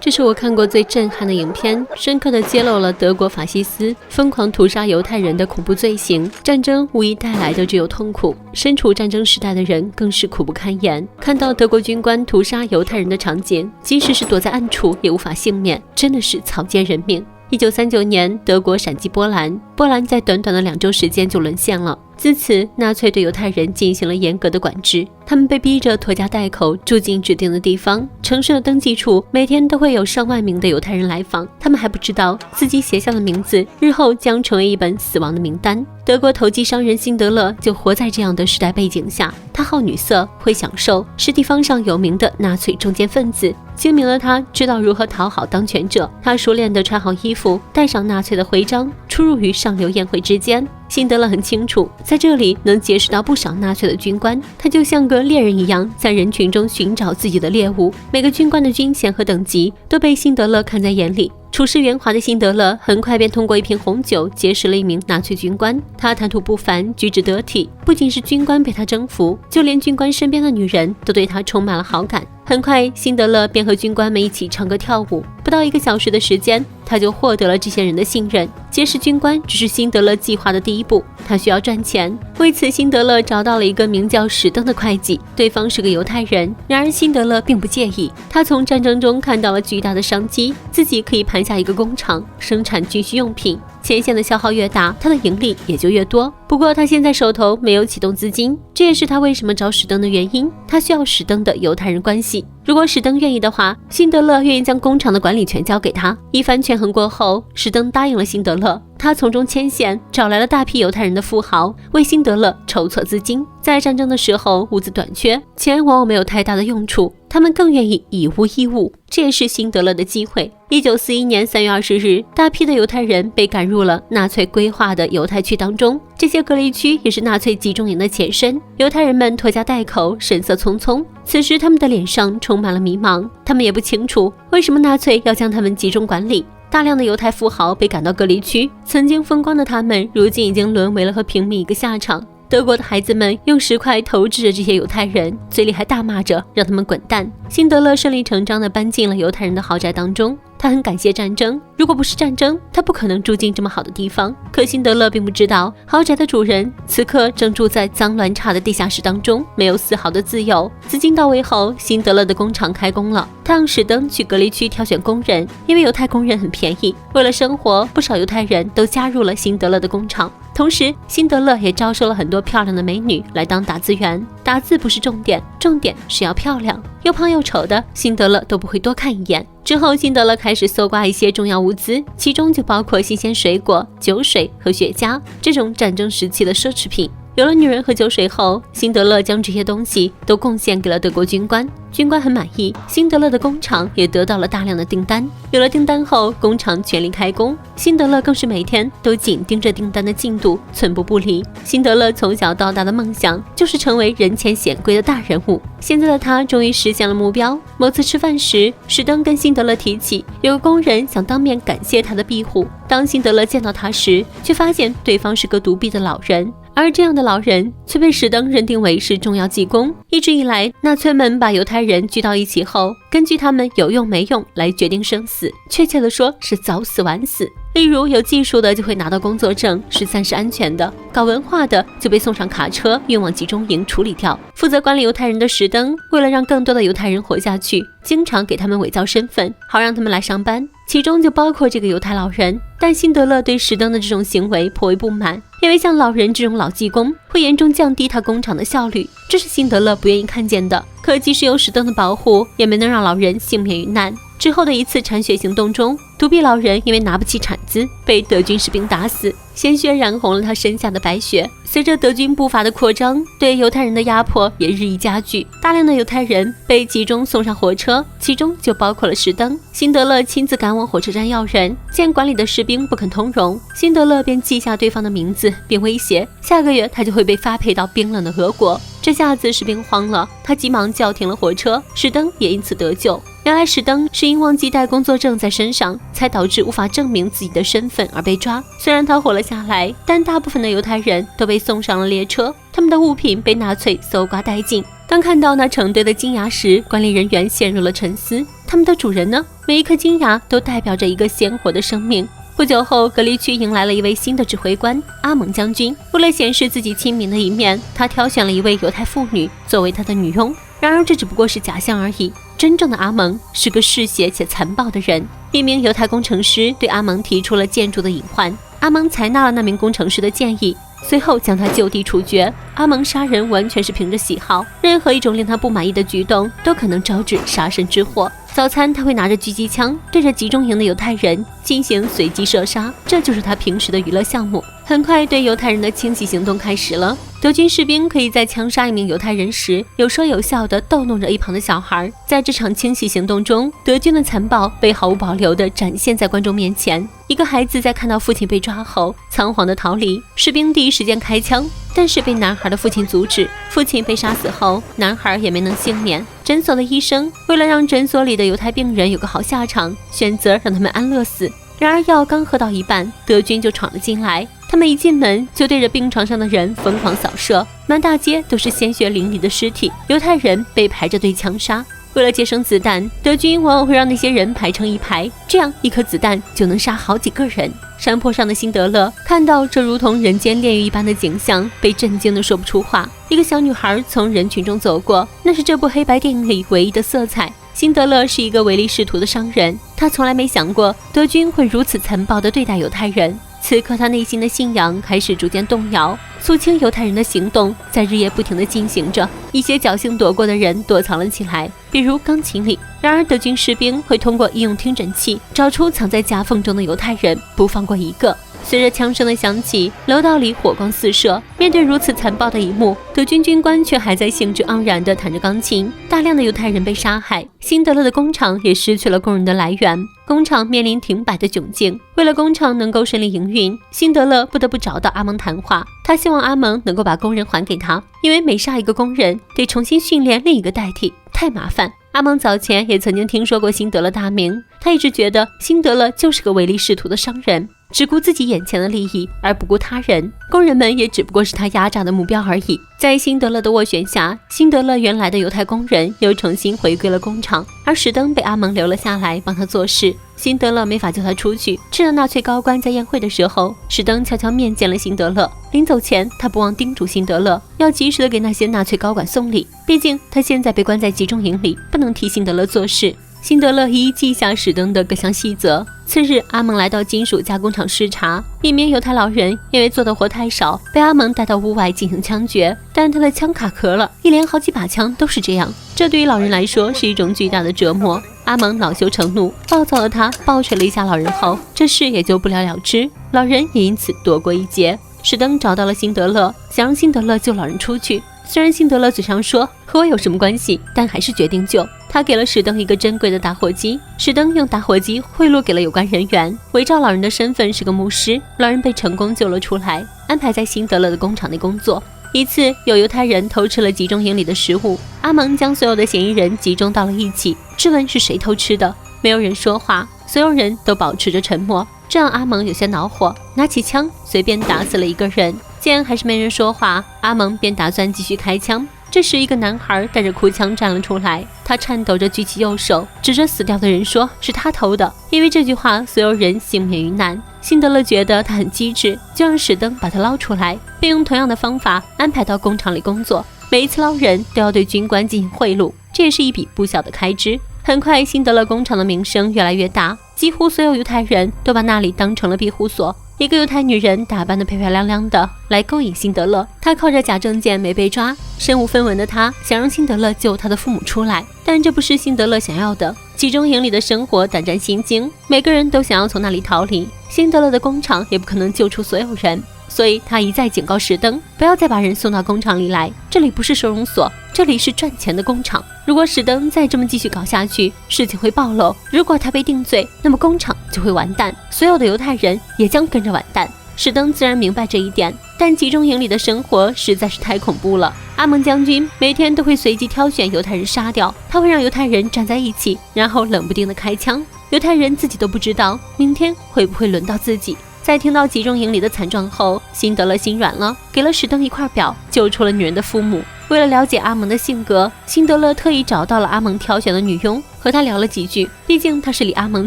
这是我看过最震撼的影片，深刻地揭露了德国法西斯疯狂屠杀犹太人的恐怖罪行。战争无疑带来的只有痛苦，身处战争时代的人更是苦不堪言。看到德国军官屠杀犹太人的场景，即使是躲在暗处也无法幸免，真的是草菅人命。1939年，德国闪击波兰，波兰在短短的2周时间就沦陷了。自此，纳粹对犹太人进行了严格的管制，他们被逼着拖家带口住进指定的地方。城市的登记处每天都会有上万名的犹太人来访，他们还不知道自己写下的名字日后将成为一本死亡的名单。德国投机商人辛德勒就活在这样的时代背景下，他好女色，会享受，是地方上有名的纳粹中间分子。精明的他知道如何讨好当权者，他熟练地穿好衣服，戴上纳粹的徽章，出入于上流宴会之间。辛德勒很清楚，在这里能结识到不少纳粹的军官，他就像个猎人一样，在人群中寻找自己的猎物。每个军官的军衔和等级都被辛德勒看在眼里。处事圆滑的辛德勒很快便通过一瓶红酒结识了一名纳粹军官，他谈吐不凡，举止得体，不仅是军官被他征服，就连军官身边的女人都对他充满了好感。很快，辛德勒便和军官们一起唱歌跳舞，不到1个小时的时间，他就获得了这些人的信任。结识军官只是辛德勒计划的第一步，他需要赚钱。为此，辛德勒找到了一个名叫史登的会计，对方是个犹太人。然而，辛德勒并不介意，他从战争中看到了巨大的商机，自己可以盘下一个工厂，生产军需用品。前线的消耗越大，他的盈利也就越多。不过他现在手头没有启动资金，这也是他为什么找史登的原因。他需要史登的犹太人关系。如果史登愿意的话，辛德勒愿意将工厂的管理权交给他。一番权衡过后，史登答应了辛德勒。他从中牵线，找来了大批犹太人的富豪，为辛德勒筹措资金。在战争的时候，物资短缺，钱往往没有太大的用处，他们更愿意以物易物，这也是辛德勒的机会。1941年3月20日，大批的犹太人被赶入了纳粹规划的犹太区当中，这些隔离区也是纳粹集中营的前身。犹太人们拖家带口，神色匆匆，此时他们的脸上充满了迷茫，他们也不清楚为什么纳粹要将他们集中管理。大量的犹太富豪被赶到隔离区，曾经风光的他们，如今已经沦为了和平民一个下场。德国的孩子们用石块投掷着这些犹太人，嘴里还大骂着让他们滚蛋。辛德勒顺理成章地搬进了犹太人的豪宅当中，他很感谢战争，如果不是战争，他不可能住进这么好的地方。可辛德勒并不知道，豪宅的主人此刻正住在脏乱差的地下室当中，没有丝毫的自由。资金到位后，辛德勒的工厂开工了，他让史登去隔离区挑选工人，因为犹太工人很便宜。为了生活，不少犹太人都加入了辛德勒的工厂。同时，辛德勒也招收了很多漂亮的美女来当打字员。打字不是重点，重点是要漂亮，又胖又丑的，辛德勒都不会多看一眼。之后，辛德勒开始搜刮一些重要物资，其中就包括新鲜水果、酒水和雪茄这种战争时期的奢侈品。有了女人和酒水后，辛德勒将这些东西都贡献给了德国军官，军官很满意，辛德勒的工厂也得到了大量的订单。有了订单后，工厂全力开工，辛德勒更是每天都紧盯着订单的进度，寸步不离。辛德勒从小到大的梦想就是成为人前显贵的大人物，现在的他终于实现了目标。某次吃饭时，史登跟辛德勒提起，有个工人想当面感谢他的庇护。当辛德勒见到他时，却发现对方是个独臂的老人。而这样的老人却被史登认定为是重要技工。一直以来，纳粹们把犹太人聚到一起后，根据他们有用没用来决定生死，确切的说是早死晚死。例如有技术的就会拿到工作证，是暂时安全的；搞文化的就被送上卡车运往集中营处理掉。负责管理犹太人的史登，为了让更多的犹太人活下去，经常给他们伪造身份，好让他们来上班，其中就包括这个犹太老人。但辛德勒对史登的这种行为颇为不满，因为像老人这种老技工会严重降低他工厂的效率，这是辛德勒不愿意看见的。可即使有史登的保护，也没能让老人幸免于难。之后的一次铲雪行动中，独臂老人因为拿不起铲子，被德军士兵打死，鲜血染红了他身下的白雪。随着德军步伐的扩张，对犹太人的压迫也日益加剧，大量的犹太人被集中送上火车，其中就包括了史登。辛德勒亲自赶往火车站要人，见管理的士兵不肯通融，辛德勒便记下对方的名字，并威胁下个月他就会被发配到冰冷的俄国。这下子士兵慌了，他急忙叫停了火车，史登也因此得救。原来史登是因忘记带工作证在身上，才导致无法证明自己的身份而被抓。虽然他活了下来，但大部分的犹太人都被送上了列车，他们的物品被纳粹搜刮殆尽。当看到那成堆的金牙时，管理人员陷入了沉思。他们的主人呢？每一颗金牙都代表着一个鲜活的生命。不久后，隔离区迎来了一位新的指挥官阿蒙将军。为了显示自己亲民的一面，他挑选了一位犹太妇女作为他的女佣。然而这只不过是假象而已，真正的阿蒙是个嗜血且残暴的人。一名犹太工程师对阿蒙提出了建筑的隐患，阿蒙采纳了那名工程师的建议，随后将他就地处决。阿蒙杀人完全是凭着喜好，任何一种令他不满意的举动都可能招致杀身之祸。早餐他会拿着狙击枪对着集中营的犹太人进行随机射杀，这就是他平时的娱乐项目。很快对犹太人的清洗行动开始了，德军士兵可以在枪杀一名犹太人时有说有笑地逗弄着一旁的小孩。在这场清洗行动中，德军的残暴被毫无保留地展现在观众面前。一个孩子在看到父亲被抓后仓皇地逃离，士兵第一时间开枪，但是被男孩的父亲阻止。父亲被杀死后，男孩也没能幸免。诊所的医生为了让诊所里的犹太病人有个好下场，选择让他们安乐死。然而药刚喝到一半，德军就闯了进来。他们一进门就对着病床上的人疯狂扫射，满大街都是鲜血淋漓的尸体，犹太人被排着队枪杀。为了节省子弹，德军往往会让那些人排成一排，这样一颗子弹就能杀好几个人。山坡上的辛德勒看到这如同人间炼狱一般的景象，被震惊得说不出话。一个小女孩从人群中走过，那是这部黑白电影里唯一的色彩。辛德勒是一个唯利是图的商人，他从来没想过德军会如此残暴地对待犹太人。此刻他内心的信仰开始逐渐动摇，肃清犹太人的行动在日夜不停地进行着。一些侥幸躲过的人躲藏了起来，比如钢琴里。然而德军士兵会通过医用听诊器找出藏在夹缝中的犹太人，不放过一个。随着枪声的响起，楼道里火光四射。面对如此残暴的一幕，德军军官却还在兴致盎然地弹着钢琴。大量的犹太人被杀害，辛德勒的工厂也失去了工人的来源，工厂面临停摆的窘境。为了工厂能够顺利营运，辛德勒不得不找到阿蒙谈话。他希望阿蒙能够把工人还给他，因为每杀一个工人得重新训练另一个代替，太麻烦。阿蒙早前也曾经听说过辛德勒大名，他一直觉得辛德勒就是个唯利是图的商人，只顾自己眼前的利益而不顾他人，工人们也只不过是他压榨的目标而已。在辛德勒的斡旋下，辛德勒原来的犹太工人又重新回归了工厂，而史登被阿蒙留了下来帮他做事。辛德勒没法叫他出去。趁着纳粹高官在宴会的时候，史登悄悄面见了辛德勒。临走前，他不忘叮嘱辛德勒要及时的给那些纳粹高管送礼，毕竟他现在被关在集中营里，不能替辛德勒做事。辛德勒一一记下史登的各项细则。次日，阿蒙来到金属加工厂视察，一名犹太老人因为做的活太少，被阿蒙带到屋外进行枪决，但他的枪卡壳了，一连好几把枪都是这样，这对于老人来说是一种巨大的折磨。阿蒙恼羞成怒，暴躁的他暴捶了一下老人后，这事也就不了了之，老人也因此躲过一劫。史登找到了辛德勒，想让辛德勒救老人出去。虽然辛德勒嘴上说和我有什么关系，但还是决定救。他给了史登一个珍贵的打火机，史登用打火机贿赂给了有关人员，伪造老人的身份是个牧师，老人被成功救了出来，安排在辛德勒的工厂内工作。一次，有犹太人偷吃了集中营里的食物，阿蒙将所有的嫌疑人集中到了一起，质问是谁偷吃的。没有人说话，所有人都保持着沉默，这让阿蒙有些恼火，拿起枪随便打死了一个人。既然还是没人说话，阿蒙便打算继续开枪。这时，一个男孩带着哭腔站了出来，他颤抖着举起右手，指着死掉的人说是他偷的。因为这句话，所有人幸免于难。辛德勒觉得他很机智，就让史登把他捞出来，并用同样的方法安排到工厂里工作。每一次捞人都要对军官进行贿赂，这也是一笔不小的开支。很快，辛德勒工厂的名声越来越大，几乎所有犹太人都把那里当成了庇护所。一个犹太女人打扮得漂漂亮亮的来勾引辛德勒，她靠着假证件没被抓，身无分文的她想让辛德勒救她的父母出来，但这不是辛德勒想要的。集中营里的生活胆战心惊，每个人都想要从那里逃离，辛德勒的工厂也不可能救出所有人，所以他一再警告史登不要再把人送到工厂里来，这里不是收容所，这里是赚钱的工厂。如果史登再这么继续搞下去，事情会暴露，如果他被定罪，那么工厂就会完蛋，所有的犹太人也将跟着完蛋。史登自然明白这一点，但集中营里的生活实在是太恐怖了。阿蒙将军每天都会随机挑选犹太人杀掉，他会让犹太人站在一起，然后冷不丁的开枪。犹太人自己都不知道明天会不会轮到自己。在听到集中营里的惨状后，辛德勒心软了，给了史登一块表，救出了女人的父母。为了了解阿蒙的性格，辛德勒特意找到了阿蒙挑选的女佣，和她聊了几句，毕竟她是离阿蒙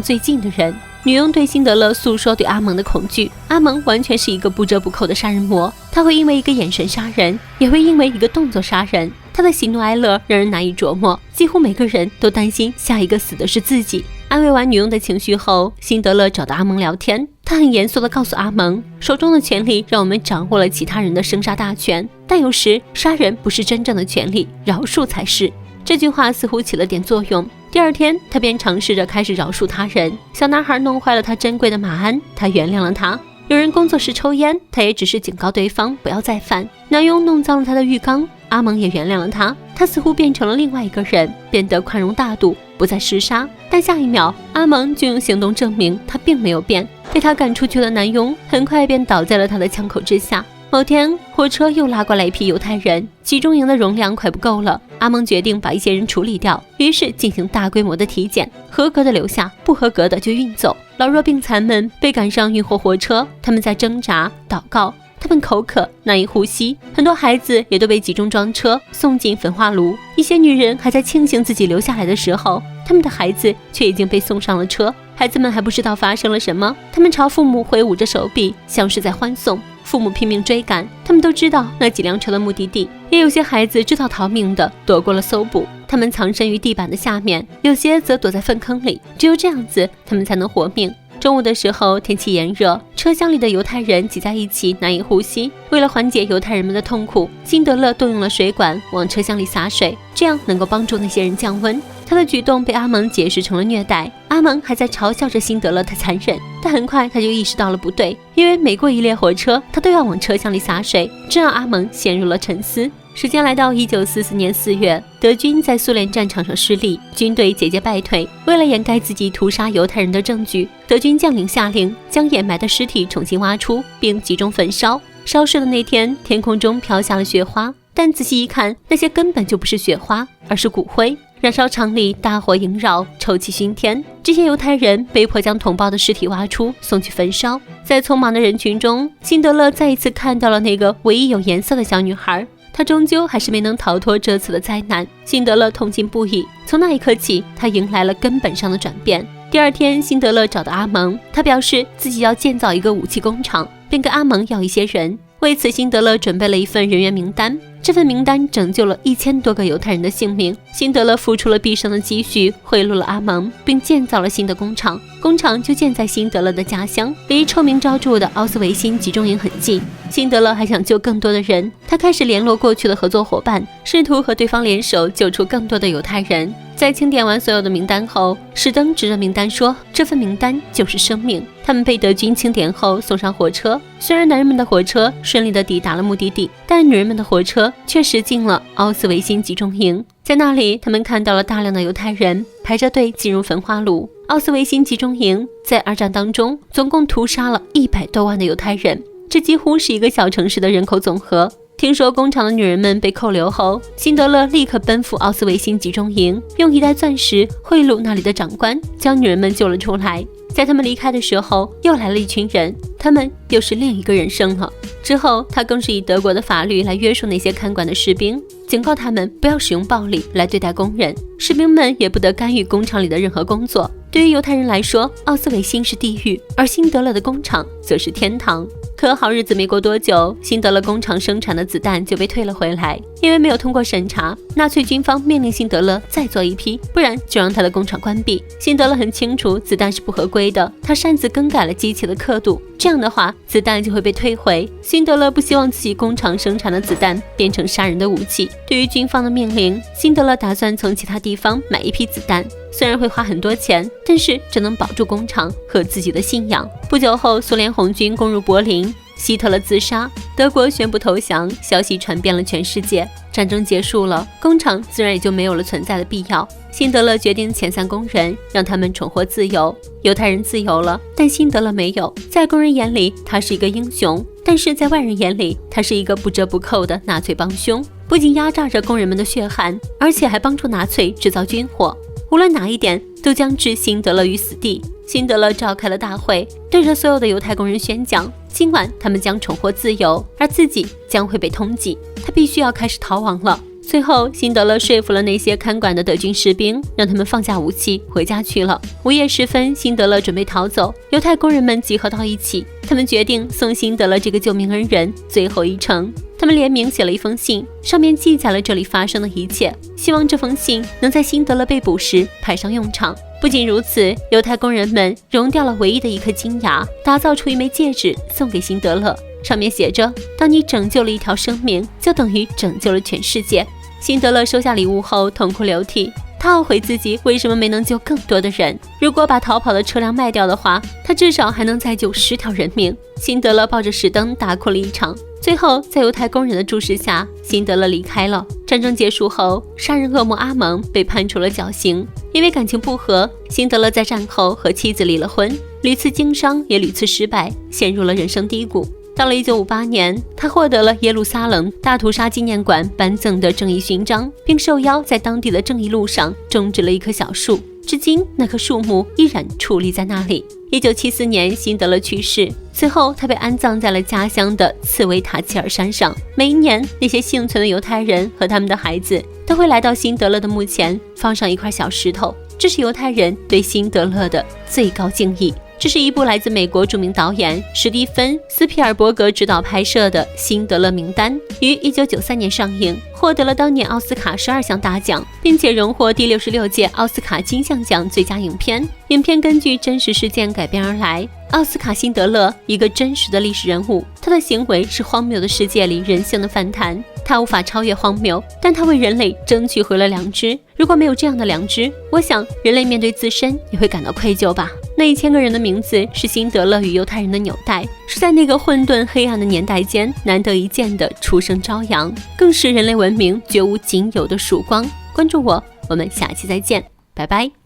最近的人。女佣对辛德勒诉说对阿蒙的恐惧，阿蒙完全是一个不折不扣的杀人魔，他会因为一个眼神杀人，也会因为一个动作杀人。他的喜怒哀乐让人难以琢磨，几乎每个人都担心下一个死的是自己。安慰完女佣的情绪后，辛德勒找到阿蒙聊天，他很严肃地告诉阿蒙，手中的权力让我们掌握了其他人的生杀大权，但有时杀人不是真正的权利，饶恕才是。这句话似乎起了点作用，第二天他便尝试着开始饶恕他人。小男孩弄坏了他珍贵的马鞍，他原谅了他。有人工作时抽烟，他也只是警告对方不要再犯。男佣弄脏了他的浴缸，阿蒙也原谅了他。他似乎变成了另外一个人，变得宽容大度，不再厮杀。但下一秒，阿蒙就用行动证明他并没有变。被他赶出去的男佣很快便倒在了他的枪口之下。某天，火车又拉过来一批犹太人，集中营的容量快不够了。阿蒙决定把一些人处理掉，于是进行大规模的体检，合格的留下，不合格的就运走。老弱病残们被赶上运货火车，他们在挣扎、祷告，他们口渴，难以呼吸。很多孩子也都被集中装车，送进焚化炉。一些女人还在庆幸自己留下来的时候，他们的孩子却已经被送上了车。孩子们还不知道发生了什么，他们朝父母挥舞着手臂，像是在欢送。父母拼命追赶，他们都知道那几辆车的目的地。也有些孩子知道逃命的躲过了搜捕，他们藏身于地板的下面，有些则躲在粪坑里。只有这样子，他们才能活命。中午的时候，天气炎热，车厢里的犹太人挤在一起，难以呼吸。为了缓解犹太人们的痛苦，辛德勒动用了水管往车厢里洒水，这样能够帮助那些人降温。他的举动被阿蒙解释成了虐待，阿蒙还在嘲笑着辛德勒的残忍，但很快他就意识到了不对，因为每过一列火车，他都要往车厢里洒水，这让阿蒙陷入了沉思。时间来到1944年4月，德军在苏联战场上失利，军队节节败退。为了掩盖自己屠杀犹太人的证据，德军将领下令将掩埋的尸体重新挖出，并集中焚烧。烧尸的那天，天空中飘下了雪花，但仔细一看，那些根本就不是雪花，而是骨灰。燃烧场里大火萦绕，臭气熏天。这些犹太人被迫将同胞的尸体挖出，送去焚烧。在匆忙的人群中，辛德勒再一次看到了那个唯一有颜色的小女孩。她终究还是没能逃脱这次的灾难。辛德勒痛心不已。从那一刻起，他迎来了根本上的转变。第二天，辛德勒找到阿蒙，他表示自己要建造一个武器工厂，并跟阿蒙要一些人。为此，辛德勒准备了一份人员名单。这份名单拯救了1000多个犹太人的性命。辛德勒付出了毕生的积蓄，贿赂了阿蒙，并建造了新的工厂。工厂就建在辛德勒的家乡，离臭名昭著的奥斯维辛集中营很近。辛德勒还想救更多的人，他开始联络过去的合作伙伴，试图和对方联手救出更多的犹太人。在清点完所有的名单后，史登指着名单说：“这份名单就是生命。”他们被德军清点后送上火车。虽然男人们的火车顺利地抵达了目的地，但女人们的火车却驶进了奥斯维辛集中营。在那里，他们看到了大量的犹太人排着队进入焚化炉。奥斯维辛集中营在二战当中总共屠杀了100多万的犹太人，这几乎是一个小城市的人口总和。听说工厂的女人们被扣留后，辛德勒立刻奔赴奥斯维辛集中营，用1袋钻石贿赂那里的长官，将女人们救了出来。在他们离开的时候，又来了一群人，他们又是另一个人生了。之后，他更是以德国的法律来约束那些看管的士兵，警告他们不要使用暴力来对待工人，士兵们也不得干预工厂里的任何工作。对于犹太人来说，奥斯维辛是地狱，而辛德勒的工厂则是天堂。可好日子没过多久，辛德勒工厂生产的子弹就被退了回来，因为没有通过审查，纳粹军方命令辛德勒再做一批，不然就让他的工厂关闭。辛德勒很清楚子弹是不合规的，他擅自更改了机器的刻度，这样的话子弹就会被退回。辛德勒不希望自己工厂生产的子弹变成杀人的武器。对于军方的命令，辛德勒打算从其他地方买一批子弹，虽然会花很多钱，但是只能保住工厂和自己的信仰。不久后，苏联红军攻入柏林，希特勒自杀，德国宣布投降，消息传遍了全世界。战争结束了，工厂自然也就没有了存在的必要。辛德勒决定遣散工人，让他们重获自由。犹太人自由了，但辛德勒没有。在工人眼里，他是一个英雄，但是在外人眼里，他是一个不折不扣的纳粹帮凶，不仅压榨着工人们的血汗，而且还帮助纳粹制造军火。无论哪一点，都将置辛德勒于死地。辛德勒召开了大会，对着所有的犹太工人宣讲，今晚他们将重获自由，而自己将会被通缉。他必须要开始逃亡了。最后，辛德勒说服了那些看管的德军士兵，让他们放下武器回家去了。午夜时分，辛德勒准备逃走，犹太工人们集合到一起，他们决定送辛德勒这个救命恩人最后一程。他们联名写了一封信，上面记载了这里发生的一切，希望这封信能在辛德勒被捕时派上用场。不仅如此，犹太工人们熔掉了唯一的一颗金牙，打造出一枚戒指送给辛德勒，上面写着：当你拯救了一条生命，就等于拯救了全世界。辛德勒收下礼物后痛哭流涕，他懊悔自己为什么没能救更多的人。如果把逃跑的车辆卖掉的话，他至少还能再救10条人命。辛德勒抱着石灯大哭了一场。最后，在犹太工人的注视下，辛德勒离开了。战争结束后，杀人恶魔阿蒙被判处了绞刑。因为感情不和，辛德勒在战后和妻子离了婚，屡次经商也屡次失败，陷入了人生低谷。到了1958年，他获得了耶路撒冷大屠杀纪念馆颁赠的正义勋章，并受邀在当地的正义路上种植了一棵小树。至今，那棵树木依然矗立在那里。1974年，辛德勒去世，随后他被安葬在了家乡的茨维塔切尔山上。每一年，那些幸存的犹太人和他们的孩子都会来到辛德勒的墓前，放上一块小石头，这是犹太人对辛德勒的最高敬意。这是一部来自美国著名导演史蒂芬·斯皮尔伯格执导拍摄的《辛德勒名单》，于1993年上映，获得了当年奥斯卡12项大奖，并且荣获第66届奥斯卡金像奖最佳影片。影片根据真实事件改编而来。奥斯卡·辛德勒，一个真实的历史人物，他的行为是荒谬的世界里人性的反弹。他无法超越荒谬，但他为人类争取回了良知。如果没有这样的良知，我想人类面对自身也会感到愧疚吧。那1000个人的名字是辛德勒与犹太人的纽带，是在那个混沌黑暗的年代间难得一见的初升朝阳，更是人类文明绝无仅有的曙光。关注我，我们下期再见，拜拜。